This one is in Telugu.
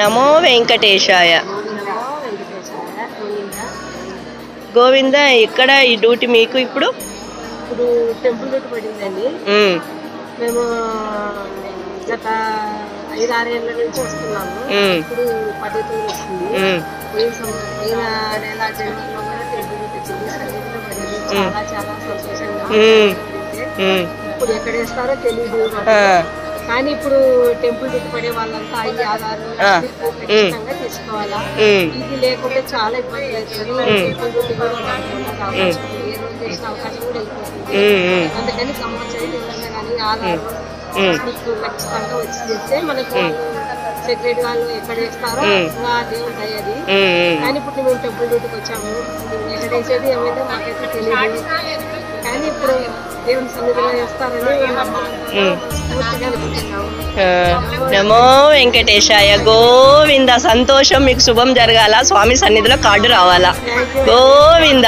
నమో వెంకటేశాయ. గోవింద. ఇక్కడ ఈ డ్యూటీ మీకు ఇప్పుడు టెంపుల్ డ్యూటీ పడిందండి. మేము గత 5-6 ఏళ్ళ నుంచి వస్తున్నాము. ఇప్పుడు పద్ధతులు వస్తుంది. పోయిన నెల జనవరిలో కూడా టెంపుల్ డ్యూటీ వచ్చింది. సన్నిధిలో పడింది. చాలా చాలా సంతోషంగా. ఇప్పుడు ఎక్కడ వేస్తారో తెలియదు కానీ ఇప్పుడు టెంపుల్ డ్యూటీ పడే వాళ్ళంతా ఈ ఆధార్ ఖచ్చితంగా తీసుకోవాలా. ఇది లేకుంటే చాలా ఇబ్బంది అవుతుంది. టెంపుల్ డ్యూటీ కూడా ఏ రోజు చేసిన అవకాశం కూడా వెళ్ళిపోతుంది. అందుకని కంపల్సరీ కానీ ఆధార్ ఖచ్చితంగా వచ్చి చేస్తే మనకు సెక్రటరీ వాళ్ళు ఎక్కడ వేస్తారో ఇంకా దేవుడు దయది. కానీ ఇప్పుడు మేము టెంపుల్ డ్యూటీకి వచ్చాము. ఎక్కడ వేసేది ఏమైతే మాకైతే తెలియదు. కానీ ఇప్పుడు దేవుని సన్నిధిలో వేస్తారని నమో వెంకటేశాయ. గోవింద. సంతోషం. మీకు శుభం జరగాల. స్వామి సన్నిధిలో కార్డు రావాలా. గోవింద.